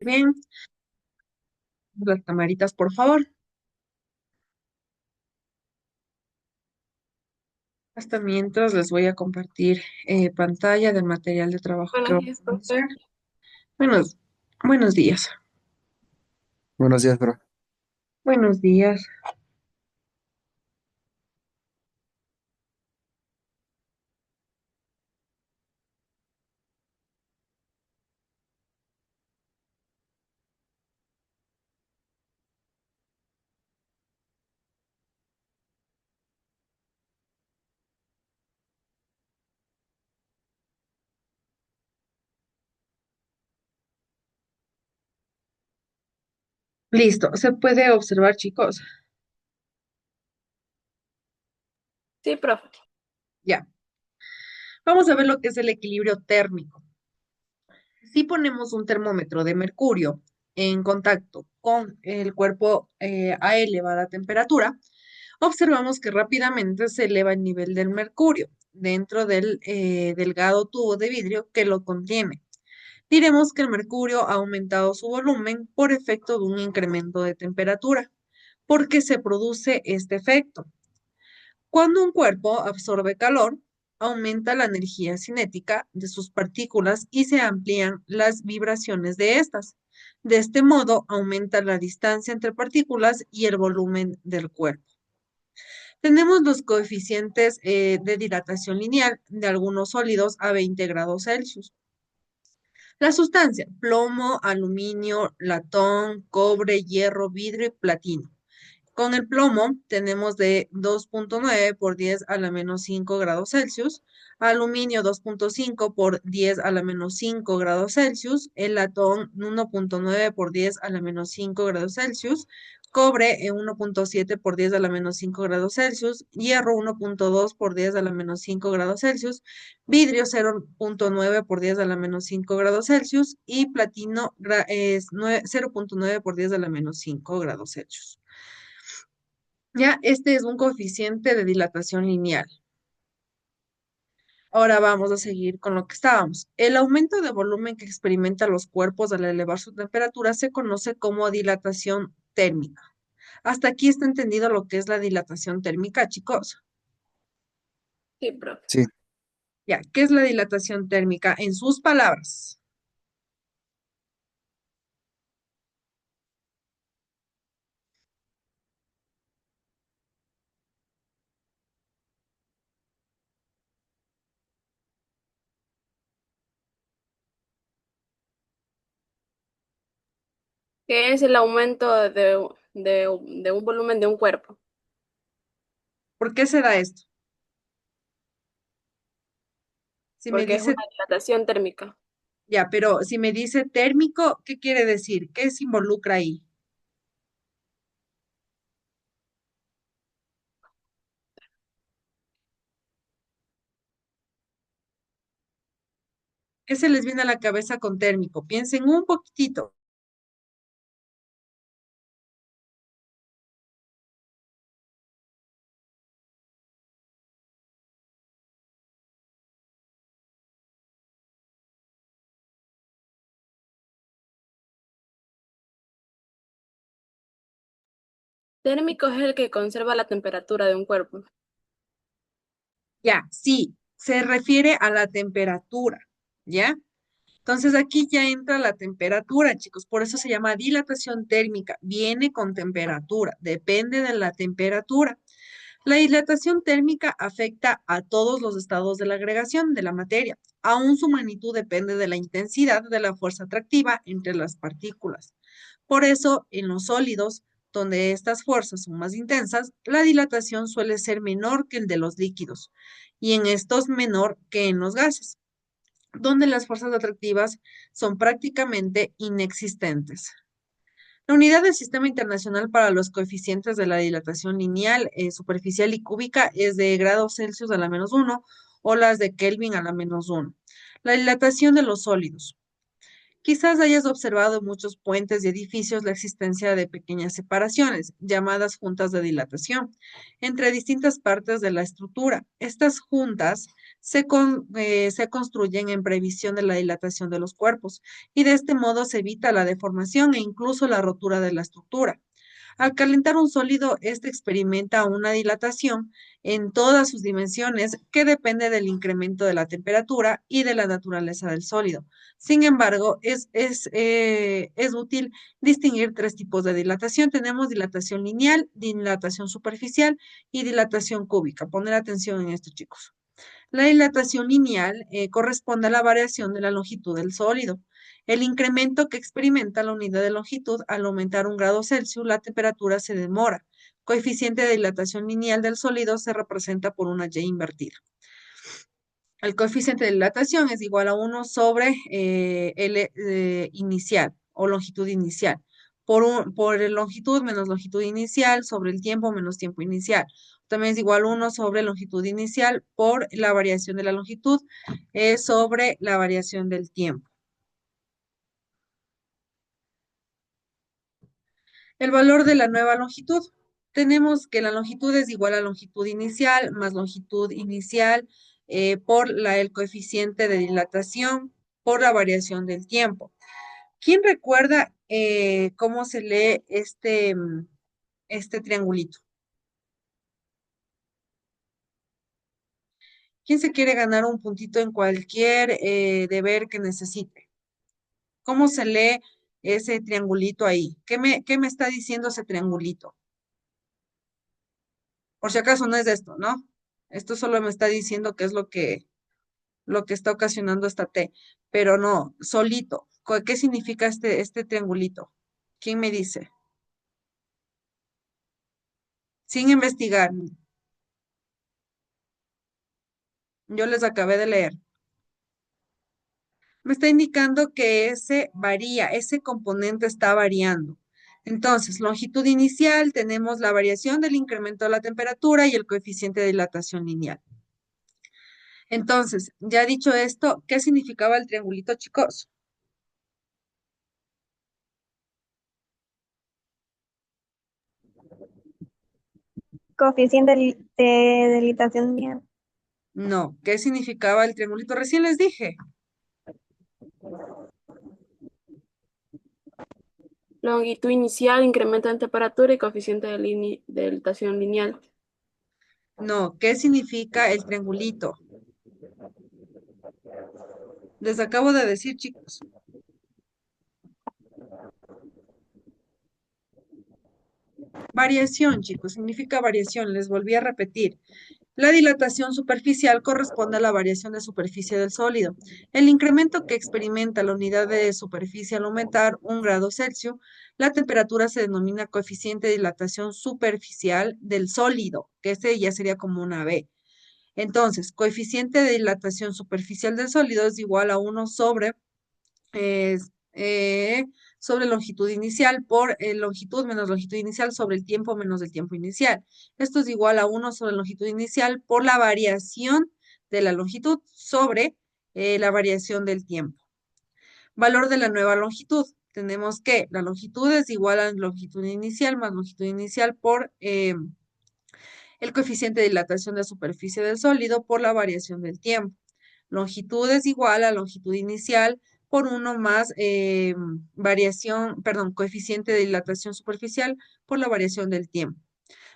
Bien, las camaritas, por favor. Hasta mientras les voy a compartir pantalla del material de trabajo que Buenos vamos días, a hacer. profe. Buenos, buenos días. Buenos días, bro. Buenos días. Listo. Se puede observar, chicos. Sí, profe. Ya. Vamos a ver lo que es el equilibrio térmico. Si ponemos un termómetro de mercurio en contacto con el cuerpo a elevada temperatura, observamos que rápidamente se eleva el nivel del mercurio dentro del delgado tubo de vidrio que lo contiene. Diremos que el mercurio ha aumentado su volumen por efecto de un incremento de temperatura. ¿Por qué se produce este efecto? Cuando un cuerpo absorbe calor, aumenta la energía cinética de sus partículas y se amplían las vibraciones de estas. De este modo, aumenta la distancia entre partículas y el volumen del cuerpo. Tenemos los coeficientes de dilatación lineal de algunos sólidos a 20 grados Celsius. La sustancia, plomo, aluminio, latón, cobre, hierro, vidrio y platino. Con el plomo tenemos de 2,9 por 10 a la menos 5 grados Celsius, aluminio 2,5 por 10 a la menos 5 grados Celsius, el latón 1,9 por 10 a la menos 5 grados Celsius, cobre 1,7 por 10 a la menos 5 grados Celsius, hierro 1,2 por 10 a la menos 5 grados Celsius, vidrio 0,9 por 10 a la menos 5 grados Celsius y platino es 0,9 por 10 a la menos 5 grados Celsius. Ya, este es un coeficiente de dilatación lineal. Ahora vamos a seguir con lo que estábamos. El aumento de volumen que experimentan los cuerpos al elevar su temperatura se conoce como dilatación térmica. Hasta aquí está entendido lo que es la dilatación térmica, chicos. Sí, profe. Sí, Ya, ¿qué es la dilatación térmica? En sus palabras, ¿Qué es el aumento de un volumen de un cuerpo? ¿por qué se da esto? Si me Porque es una dice, dilatación térmica. ya, pero si me dice térmico, ¿qué quiere decir? ¿Qué se involucra ahí? ¿Qué se les viene a la cabeza con térmico? Piensen un poquitito. Térmico es el que conserva la temperatura de un cuerpo. Ya, sí, se refiere a la temperatura, ¿ya? Entonces aquí ya entra la temperatura, chicos, por eso se llama dilatación térmica, viene con temperatura, depende de la temperatura. La dilatación térmica afecta a todos los estados de la agregación de la materia, aún su magnitud depende de la intensidad de la fuerza atractiva entre las partículas. Por eso, en los sólidos, donde estas fuerzas son más intensas, la dilatación suele ser menor que el de los líquidos, y en estos menor que en los gases, donde las fuerzas atractivas son prácticamente inexistentes. La unidad del Sistema Internacional para los coeficientes de la dilatación lineal, superficial y cúbica es de grados Celsius a la menos uno o las de Kelvin a la menos uno. La dilatación de los sólidos. Quizás hayas observado en muchos puentes y edificios la existencia de pequeñas separaciones, llamadas juntas de dilatación, entre distintas partes de la estructura. Estas juntas se construyen en previsión de la dilatación de los cuerpos y de este modo se evita la deformación e incluso la rotura de la estructura. Al calentar un sólido, este experimenta una dilatación en todas sus dimensiones que depende del incremento de la temperatura y de la naturaleza del sólido. Sin embargo, es útil distinguir tres tipos de dilatación. Tenemos dilatación lineal, dilatación superficial y dilatación cúbica. Poner atención en esto, chicos. La dilatación lineal corresponde a la variación de la longitud del sólido. El incremento que experimenta la unidad de longitud al aumentar 1 grado Celsius, la temperatura se demora. Coeficiente de dilatación lineal del sólido se representa por una Y invertida. El coeficiente de dilatación es igual a 1 sobre L inicial o longitud inicial. Por el longitud menos longitud inicial sobre el tiempo menos tiempo inicial. También es igual a 1 sobre longitud inicial por la variación de la longitud sobre la variación del tiempo. El valor de la nueva longitud. Tenemos que la longitud es igual a longitud inicial más longitud inicial por el coeficiente de dilatación por la variación del tiempo. ¿Quién recuerda cómo se lee este triangulito? ¿Quién se quiere ganar un puntito en cualquier deber que necesite? ¿Cómo se lee ese triangulito ahí? ¿Qué me está diciendo ese triangulito? Por si acaso no es de esto, ¿no? Esto solo me está diciendo qué es lo que está ocasionando esta T, pero no, solito. ¿Qué significa este triangulito? ¿Quién me dice? Sin investigar, yo les acabé de leer. Me está indicando que ese varía, ese componente está variando. Entonces, longitud inicial, tenemos la variación del incremento de la temperatura y el coeficiente de dilatación lineal. Entonces, ya dicho esto, ¿qué significaba el triangulito, chicos? Coeficiente de dilatación lineal. No, ¿qué significaba el triangulito? Recién les dije. Longitud inicial, incremento en temperatura y coeficiente de dilatación lineal. No, ¿qué significa el triangulito? Les acabo de decir, chicos. Variación, chicos, significa variación. Les volví a repetir. La dilatación superficial corresponde a la variación de superficie del sólido. El incremento que experimenta la unidad de superficie al aumentar 1 grado Celsius, la temperatura se denomina coeficiente de dilatación superficial del sólido, que ese ya sería como una B. Entonces, coeficiente de dilatación superficial del sólido es igual a 1 es, sobre longitud inicial por longitud menos longitud inicial sobre el tiempo menos el tiempo inicial. Esto es igual a 1 sobre longitud inicial por la variación de la longitud sobre la variación del tiempo. Valor de la nueva longitud. Tenemos que la longitud es igual a longitud inicial más longitud inicial por el coeficiente de dilatación de superficie del sólido por la variación del tiempo. Longitud es igual a longitud inicial por 1 más coeficiente de dilatación superficial por la variación del tiempo.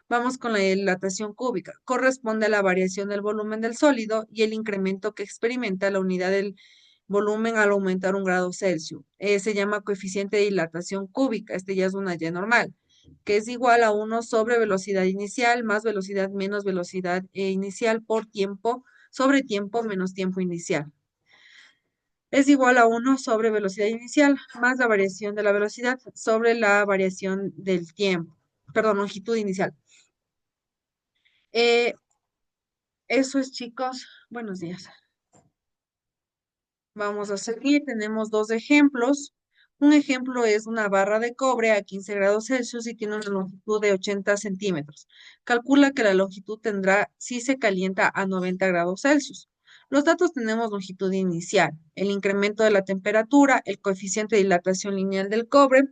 Vamos con la dilatación cúbica. Corresponde a la variación del volumen del sólido y el incremento que experimenta la unidad del volumen al aumentar 1 grado Celsius. Se llama coeficiente de dilatación cúbica. Este ya es una Y normal, que es igual a 1 sobre velocidad inicial más velocidad menos velocidad inicial por tiempo sobre tiempo menos tiempo inicial. Es igual a 1 sobre velocidad inicial más la variación de la velocidad sobre la variación del tiempo, perdón, longitud inicial. Eso es, chicos. Buenos días. Vamos a seguir. Tenemos dos ejemplos. Un ejemplo es una barra de cobre a 15 grados Celsius y tiene una longitud de 80 centímetros. Calcula que la longitud tendrá si se calienta a 90 grados Celsius. Los datos tenemos longitud inicial, el incremento de la temperatura, el coeficiente de dilatación lineal del cobre,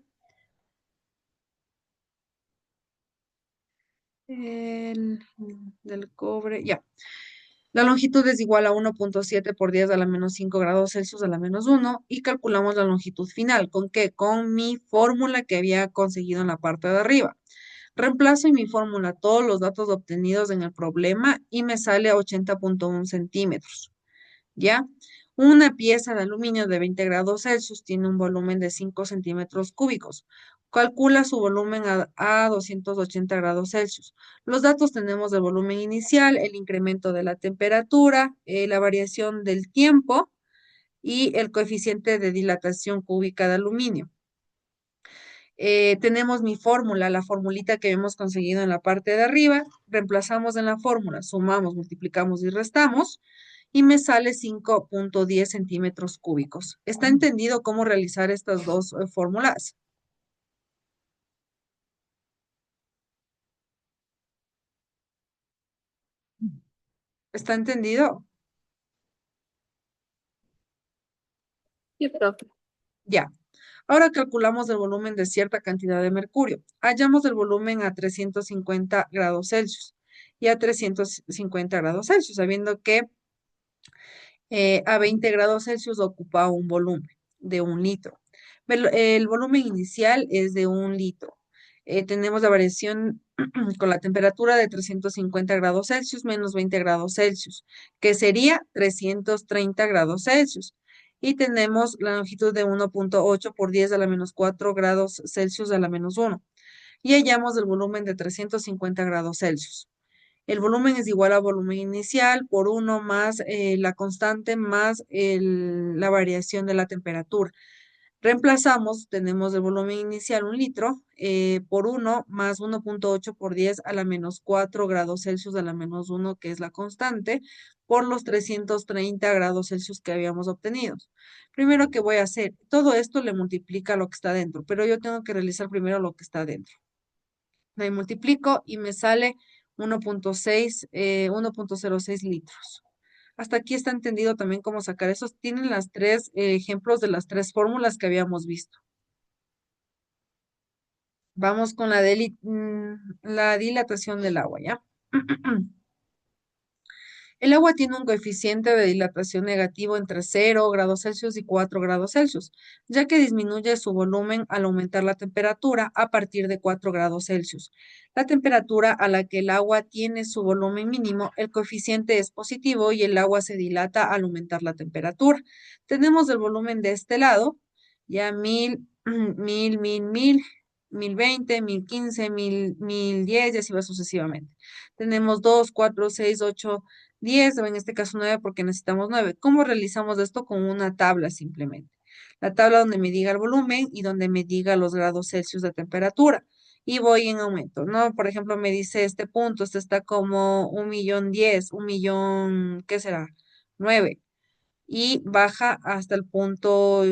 el, del cobre, ya. La longitud es igual a 1.7 por 10 a la menos 5 grados Celsius a la menos 1 y calculamos la longitud final. ¿Con qué? Con mi fórmula que había conseguido en la parte de arriba. Reemplazo en mi fórmula todos los datos obtenidos en el problema y me sale a 80.1 centímetros. ¿Ya? Una pieza de aluminio de 20 grados Celsius tiene un volumen de 5 centímetros cúbicos. Calcula su volumen a 280 grados Celsius. Los datos tenemos del volumen inicial, el incremento de la temperatura, la variación del tiempo y el coeficiente de dilatación cúbica de aluminio. Tenemos mi fórmula, la formulita que hemos conseguido en la parte de arriba. Reemplazamos en la fórmula, sumamos, multiplicamos y restamos y me sale 5.10 centímetros cúbicos. ¿Está entendido cómo realizar estas dos fórmulas? ¿Está entendido? Sí, profe. Ya. Ahora calculamos el volumen de cierta cantidad de mercurio. Hallamos el volumen a 350 grados Celsius y a 350 grados Celsius, sabiendo que a 20 grados Celsius ocupa un volumen de 1 litro. El volumen inicial es de 1 litro. Tenemos la variación con la temperatura de 350 grados Celsius menos 20 grados Celsius, que sería 330 grados Celsius. Y tenemos la longitud de 1.8 por 10 a la menos 4 grados Celsius a la menos 1. Y hallamos el volumen de 350 grados Celsius. El volumen es igual al volumen inicial por 1 más la constante más la variación de la temperatura. Reemplazamos, tenemos el volumen inicial 1 litro por 1 más 1.8 por 10 a la menos 4 grados Celsius a la menos 1, que es la constante, por los 330 grados Celsius que habíamos obtenido. Primero que voy a hacer, todo esto le multiplica lo que está dentro, pero yo tengo que realizar primero lo que está dentro. Me multiplico y me sale 1.06 litros. Hasta aquí está entendido también cómo sacar esos. Tienen las tres ejemplos de las tres fórmulas que habíamos visto. Vamos con la dilatación del agua, ¿ya? El agua tiene un coeficiente de dilatación negativo entre 0 grados Celsius y 4 grados Celsius, ya que disminuye su volumen al aumentar la temperatura a partir de 4 grados Celsius. La temperatura a la que el agua tiene su volumen mínimo, el coeficiente es positivo y el agua se dilata al aumentar la temperatura. Tenemos el volumen de este lado, ya 1000, 1020, 1015, 1010 y así va sucesivamente. Tenemos 2, 4, 6, 8, 10 o en este caso 9 porque necesitamos 9. ¿Cómo realizamos esto? Con una tabla simplemente. La tabla donde me diga el volumen y donde me diga los grados Celsius de temperatura. Y voy en aumento, ¿no? Por ejemplo, me dice este punto, este está como 1.010.000, 1.000.000, ¿qué será? 9. Y baja hasta el punto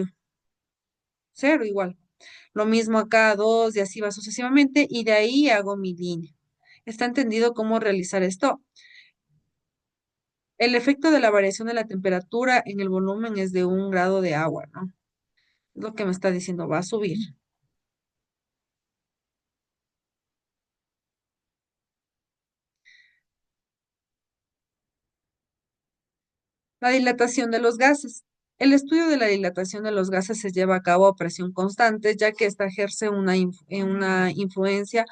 0 igual. Lo mismo acá, 2 y así va sucesivamente. Y de ahí hago mi línea. ¿Está entendido cómo realizar esto? El efecto de la variación de la temperatura en el volumen es de 1 grado de agua, ¿no? Es lo que me está diciendo, va a subir. La dilatación de los gases. El estudio de la dilatación de los gases se lleva a cabo a presión constante, ya que ésta ejerce una influencia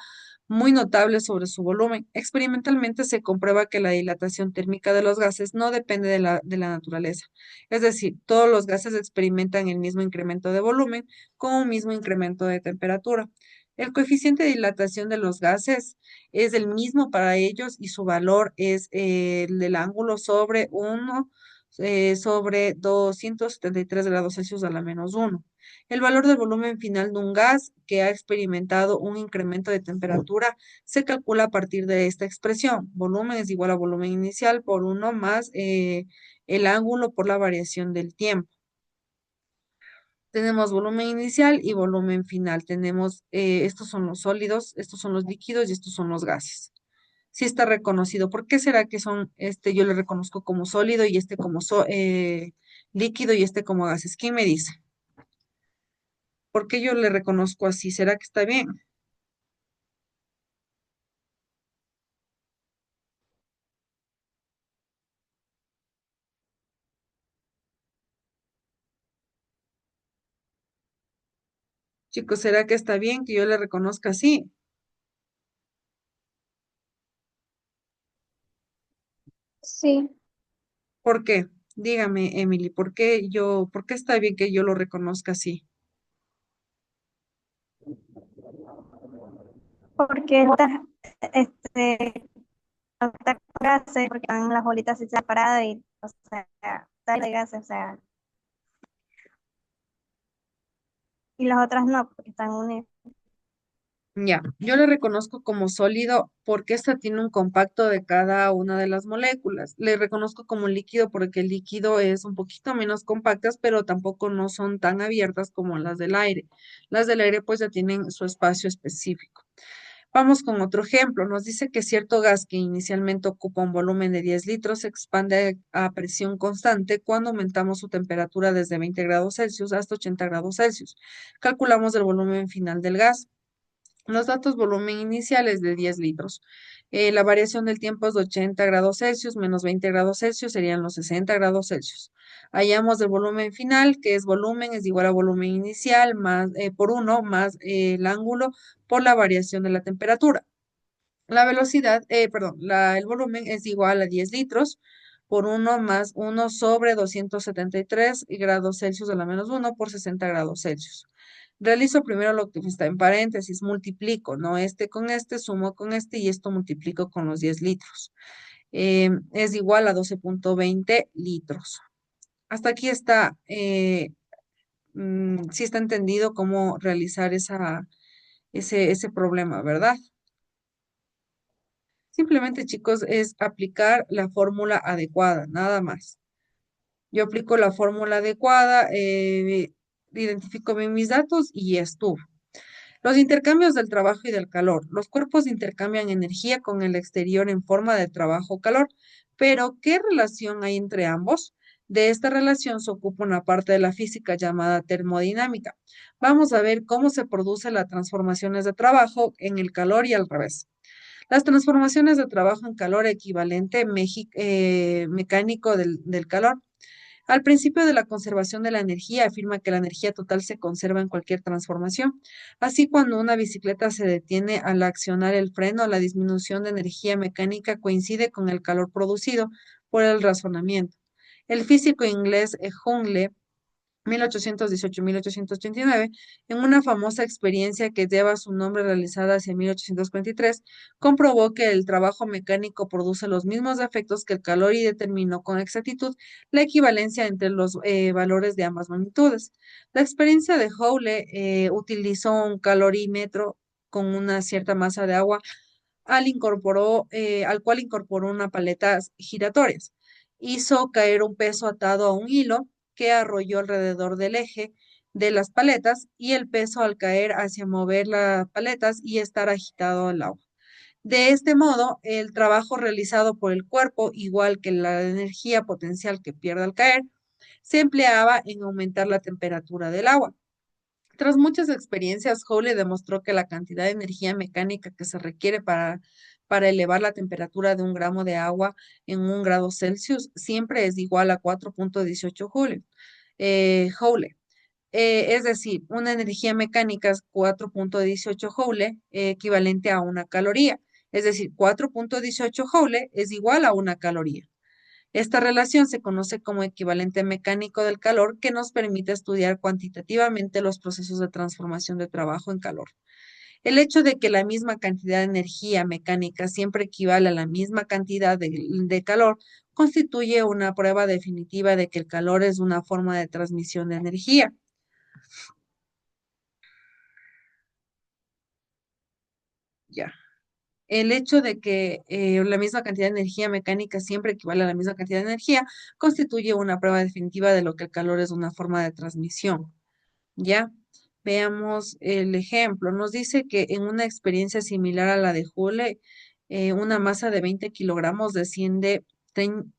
muy notable sobre su volumen. Experimentalmente se comprueba que la dilatación térmica de los gases no depende de la naturaleza. Es decir, todos los gases experimentan el mismo incremento de volumen con un mismo incremento de temperatura. El coeficiente de dilatación de los gases es el mismo para ellos y su valor es el del ángulo sobre 1 sobre 273 grados Celsius a la menos 1. El valor del volumen final de un gas que ha experimentado un incremento de temperatura se calcula a partir de esta expresión. Volumen es igual a volumen inicial por 1 más el ángulo por la variación del tiempo. Tenemos volumen inicial y volumen final. Tenemos, estos son los sólidos, estos son los líquidos y estos son los gases. Sí está reconocido. ¿Por qué será que son, yo le reconozco como sólido y este como líquido y este como gases? ¿Quién me dice? ¿Por qué yo le reconozco así? ¿Será que está bien? Chicos, ¿será que está bien que yo le reconozca así? Sí, ¿Por qué? Dígame, Emily, ¿por qué está bien que yo lo reconozca así? porque este, esta clase, porque están las bolitas así separadas y, o sea, está de gases, o sea, y las otras no, porque están unidas. Ya, yo le reconozco como sólido porque esta tiene un compacto de cada una de las moléculas. Le reconozco como líquido porque el líquido es un poquito menos compactas, pero tampoco no son tan abiertas como las del aire. Las del aire pues ya tienen su espacio específico. Vamos con otro ejemplo. Nos dice que cierto gas que inicialmente ocupa un volumen de 10 litros se expande a presión constante cuando aumentamos su temperatura desde 20 grados Celsius hasta 80 grados Celsius. Calculamos el volumen final del gas. Los datos volumen iniciales de 10 litros. La variación del tiempo es de 80 grados Celsius menos 20 grados Celsius serían los 60 grados Celsius. Hallamos el volumen final, que es volumen, es igual a volumen inicial más por uno más el ángulo por la variación de la temperatura. La velocidad, perdón, el volumen es igual a 10 litros por uno más uno sobre 273 grados Celsius a la menos uno por 60 grados Celsius. Realizo primero lo que está en paréntesis, multiplico, ¿no? Este con este, sumo con este y esto multiplico con los 10 litros. Es igual a 12,20 litros. Hasta aquí está, sí está entendido cómo realizar ese problema, ¿verdad? Simplemente, chicos, es aplicar la fórmula adecuada, nada más. Yo aplico la fórmula adecuada, identifico bien mis datos y ya estuvo. Los intercambios del trabajo y del calor. Los cuerpos intercambian energía con el exterior en forma de trabajo o calor, pero ¿qué relación hay entre ambos? De esta relación se ocupa una parte de la física llamada termodinámica. Vamos a ver cómo se producen las transformaciones de trabajo en el calor y al revés. Las transformaciones de trabajo en calor equivalente mecánico del calor. Al principio de la conservación de la energía afirma que la energía total se conserva en cualquier transformación. Así, cuando una bicicleta se detiene al accionar el freno, la disminución de energía mecánica coincide con el calor producido por el razonamiento. El físico inglés Jungle 1818-1839, en una famosa experiencia que lleva su nombre realizada hacia 1843, comprobó que el trabajo mecánico produce los mismos efectos que el calor y determinó con exactitud la equivalencia entre los valores de ambas magnitudes. La experiencia de Howle utilizó un calorímetro con una cierta masa de agua al cual incorporó una paleta giratorias. Hizo caer un peso atado a un hilo que arrolló alrededor del eje de las paletas y el peso al caer hacia mover las paletas y estar agitado al agua. De este modo, el trabajo realizado por el cuerpo, igual que la energía potencial que pierde al caer, se empleaba en aumentar la temperatura del agua. Tras muchas experiencias, Howley demostró que la cantidad de energía mecánica que se requiere para elevar la temperatura de un gramo de agua en 1 grado Celsius siempre es igual a 4,18 Joule. Es decir, una energía mecánica es 4,18 Joule, equivalente a una caloría. Es decir, 4,18 Joule es igual a una caloría. Esta relación se conoce como equivalente mecánico del calor que nos permite estudiar cuantitativamente los procesos de transformación de trabajo en calor. El hecho de que la misma cantidad de energía mecánica siempre equivale a la misma cantidad de calor constituye una prueba definitiva de que el calor es una forma de transmisión de energía. Ya. El hecho de que la misma cantidad de energía mecánica siempre equivale a la misma cantidad de energía constituye una prueba definitiva de lo que el calor es una forma de transmisión. ¿Ya? Veamos el ejemplo. Nos dice que en una experiencia similar a la de Joule, una masa de 20 kilogramos desciende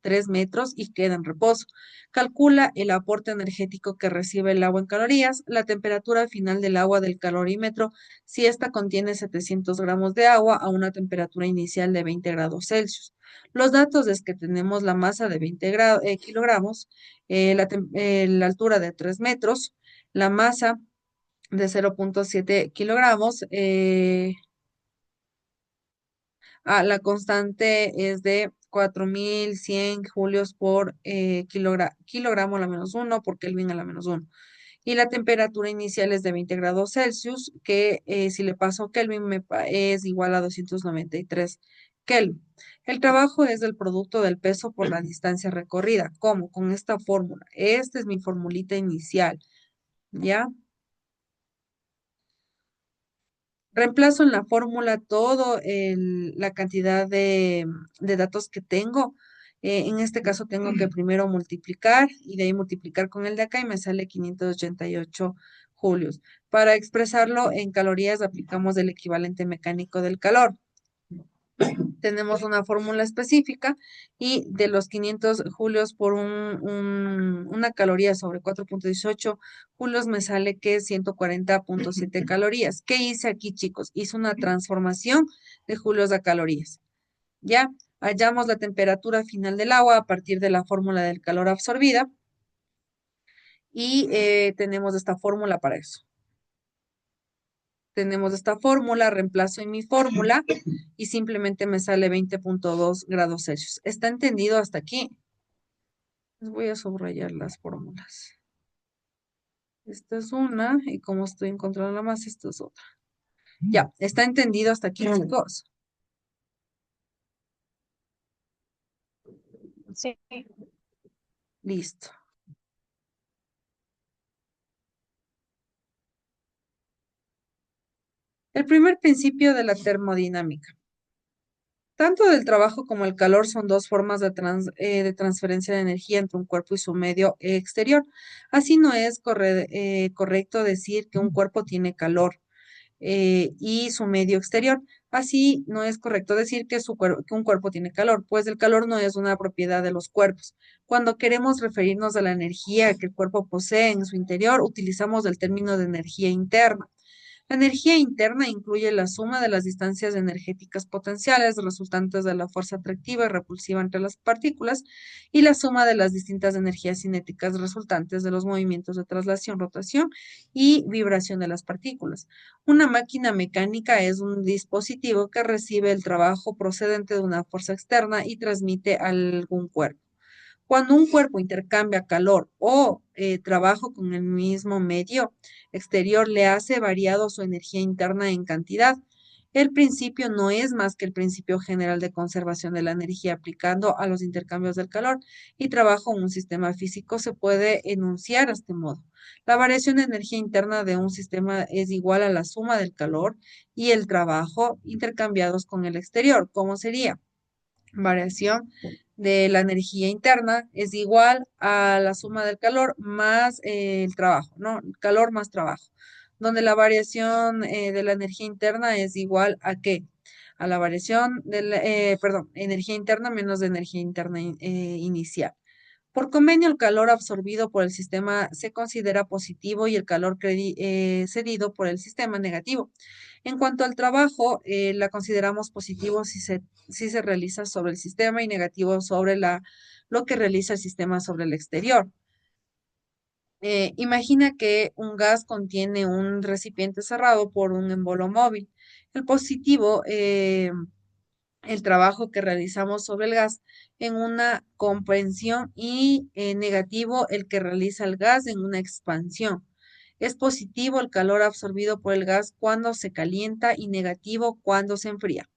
3 metros y queda en reposo. Calcula el aporte energético que recibe el agua en calorías, la temperatura final del agua del calorímetro, si ésta contiene 700 gramos de agua a una temperatura inicial de 20 grados Celsius. Los datos es que tenemos la masa de 20 kilogramos, la altura de 3 metros, la masa de 0,7 kilogramos. La constante es de 4100 julios por kilogramo a la menos uno por Kelvin a la menos uno. Y la temperatura inicial es de 20 grados Celsius, que si le paso Kelvin es igual a 293 Kelvin. El trabajo es del producto del peso por la distancia recorrida. ¿Cómo? Con esta fórmula. Esta es mi formulita inicial, ¿ya? Reemplazo en la fórmula todo la cantidad de datos que tengo. En este caso tengo que primero multiplicar y de ahí multiplicar con el de acá y me sale 588 julios. Para expresarlo en calorías aplicamos el equivalente mecánico del calor. Tenemos una fórmula específica y de los 500 julios por una caloría sobre 4,18 julios me sale que es 140,7 calorías. ¿Qué hice aquí, chicos? Hice una transformación de julios a calorías. Ya hallamos la temperatura final del agua a partir de la fórmula del calor absorbida y tenemos esta fórmula para eso. Tenemos esta fórmula, reemplazo en mi fórmula y simplemente me sale 20,2 grados Celsius. ¿Está entendido hasta aquí? Les voy a subrayar las fórmulas. Esta es una y como estoy encontrando la masa, esta es otra. Ya, ¿está entendido hasta aquí, chicos? Sí. Listo. El primer principio de la termodinámica. Tanto el trabajo como el calor son dos formas de transferencia de energía entre un cuerpo y su medio exterior. Así no es correcto decir que un cuerpo tiene calor y su medio exterior. Así no es correcto decir que un cuerpo tiene calor, pues el calor no es una propiedad de los cuerpos. Cuando queremos referirnos a la energía que el cuerpo posee en su interior, utilizamos el término de energía interna. La energía interna incluye la suma de las distancias energéticas potenciales resultantes de la fuerza atractiva y repulsiva entre las partículas y la suma de las distintas energías cinéticas resultantes de los movimientos de traslación, rotación y vibración de las partículas. Una máquina mecánica es un dispositivo que recibe el trabajo procedente de una fuerza externa y transmite a algún cuerpo. Cuando un cuerpo intercambia calor o trabajo con el mismo medio exterior, le hace variado su energía interna en cantidad. El principio no es más que el principio general de conservación de la energía aplicando a los intercambios del calor y trabajo en un sistema físico se puede enunciar a este modo. La variación de energía interna de un sistema es igual a la suma del calor y el trabajo intercambiados con el exterior. ¿Cómo sería? Variación de la energía interna es igual a la suma del calor más el trabajo, ¿no? Calor más trabajo, donde la variación de la energía interna es igual a ¿qué? A la variación de perdón, energía interna menos de energía interna inicial. Por convenio, el calor absorbido por el sistema se considera positivo y el calor cedido por el sistema negativo. En cuanto al trabajo, la consideramos positivo si se realiza sobre el sistema y negativo sobre lo que realiza el sistema sobre el exterior. Imagina que un gas contiene un recipiente cerrado por un embolo móvil. El positivo el trabajo que realizamos sobre el gas en una comprensión y negativo el que realiza el gas en una expansión. Es positivo el calor absorbido por el gas cuando se calienta y negativo cuando se enfría.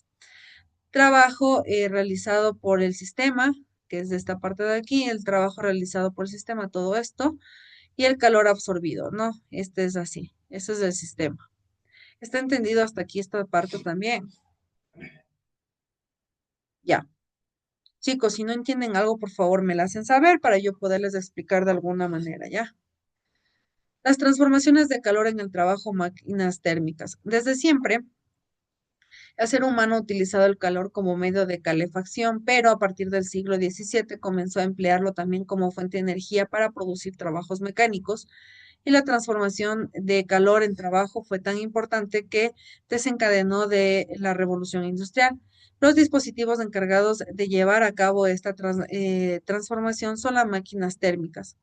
Trabajo realizado por el sistema, que es de esta parte de aquí, el trabajo realizado por el sistema, todo esto, y el calor absorbido, ¿no? Este es así, ese es el sistema. ¿Está entendido hasta aquí esta parte también? Ya. Chicos, si no entienden algo, por favor, me lo hacen saber para yo poderles explicar de alguna manera, ¿ya? Las transformaciones de calor en el trabajo, máquinas térmicas. Desde siempre, el ser humano ha utilizado el calor como medio de calefacción, pero a partir del siglo XVII comenzó a emplearlo también como fuente de energía para producir trabajos mecánicos y la transformación de calor en trabajo fue tan importante que desencadenó de la revolución industrial. Los dispositivos encargados de llevar a cabo esta transformación son las máquinas térmicas.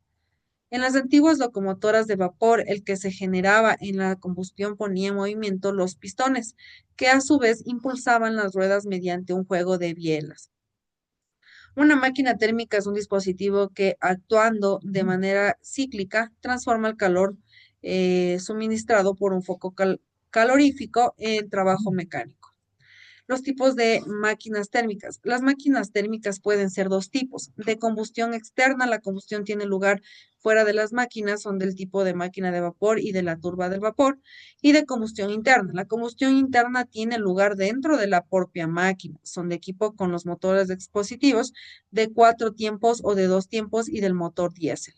En las antiguas locomotoras de vapor, el que se generaba en la combustión ponía en movimiento los pistones, que a su vez impulsaban las ruedas mediante un juego de bielas. Una máquina térmica es un dispositivo que, actuando de manera cíclica, transforma el calor suministrado por un foco calorífico en trabajo mecánico. Los tipos de máquinas térmicas. Las máquinas térmicas pueden ser dos tipos. De combustión externa, la combustión tiene lugar fuera de las máquinas, son del tipo de máquina de vapor y de la turba del vapor. Y de combustión interna. La combustión interna tiene lugar dentro de la propia máquina. Son de equipo con los motores de dispositivos de 4 tiempos o de 2 tiempos y del motor diésel.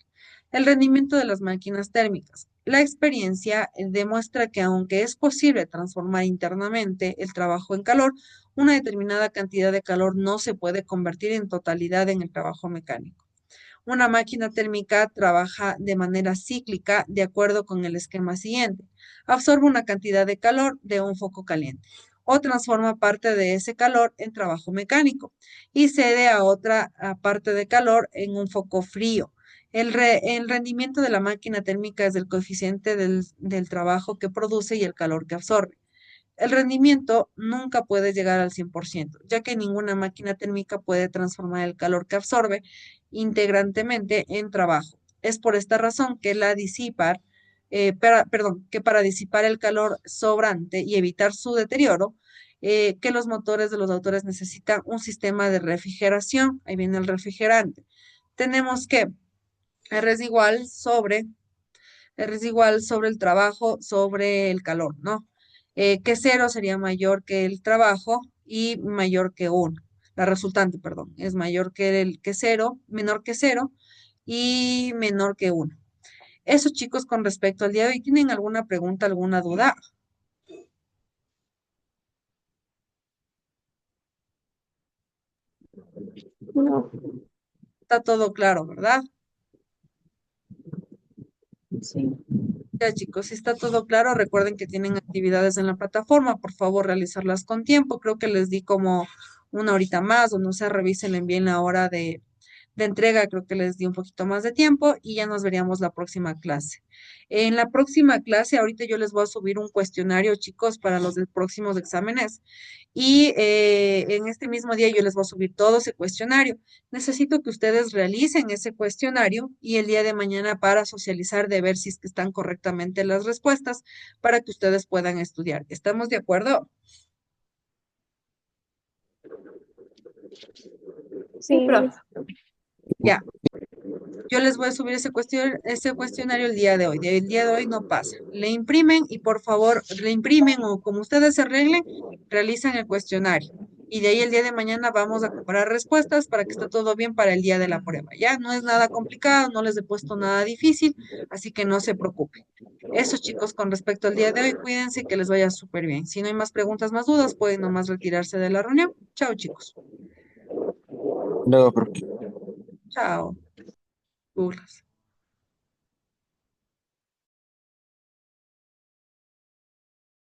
El rendimiento de las máquinas térmicas. La experiencia demuestra que aunque es posible transformar internamente el trabajo en calor, una determinada cantidad de calor no se puede convertir en totalidad en el trabajo mecánico. Una máquina térmica trabaja de manera cíclica de acuerdo con el esquema siguiente. Absorbe una cantidad de calor de un foco caliente o transforma parte de ese calor en trabajo mecánico y cede a otra parte de calor en un foco frío. El rendimiento de la máquina térmica es el coeficiente del trabajo que produce y el calor que absorbe. El rendimiento nunca puede llegar al 100%, ya que ninguna máquina térmica puede transformar el calor que absorbe integrantemente en trabajo. Es por esta razón que que para disipar el calor sobrante y evitar su deterioro, que los motores de los autores necesitan un sistema de refrigeración. Ahí viene el refrigerante. Tenemos que R es igual sobre R es igual sobre el trabajo, sobre el calor, ¿no? Que cero sería mayor que el trabajo y mayor que uno. La resultante, perdón, es mayor que el que cero, menor que cero y menor que uno. Eso, chicos, con respecto al día de hoy. ¿Tienen alguna pregunta, alguna duda? No, Está todo claro, ¿verdad? sí. Ya, chicos, si está todo claro, recuerden que tienen actividades en la plataforma, por favor, realizarlas con tiempo. Creo que les di como una horita más, o no sé, revisen bien la hora de entrega, creo que les di un poquito más de tiempo y ya nos veríamos la próxima clase. En la próxima clase, ahorita yo les voy a subir un cuestionario, chicos, para los próximos exámenes y en este mismo día yo les voy a subir todo ese cuestionario. Necesito que ustedes realicen ese cuestionario y el día de mañana para socializar de ver si es que están correctamente las respuestas para que ustedes puedan estudiar. ¿Estamos de acuerdo? Sí, profe. Ya. Yo les voy a subir ese cuestionario el día de hoy. El día de hoy no pasa. Le imprimen y por favor, le imprimen o como ustedes se arreglen, realizan el cuestionario. Y de ahí el día de mañana vamos a comparar respuestas para que esté todo bien para el día de la prueba. Ya no es nada complicado, no les he puesto nada difícil, así que no se preocupen. Eso, chicos, con respecto al día de hoy, cuídense y que les vaya súper bien. Si no hay más preguntas, más dudas, pueden nomás retirarse de la reunión. Chao, chicos. Luego, profe. Chao. Burlas.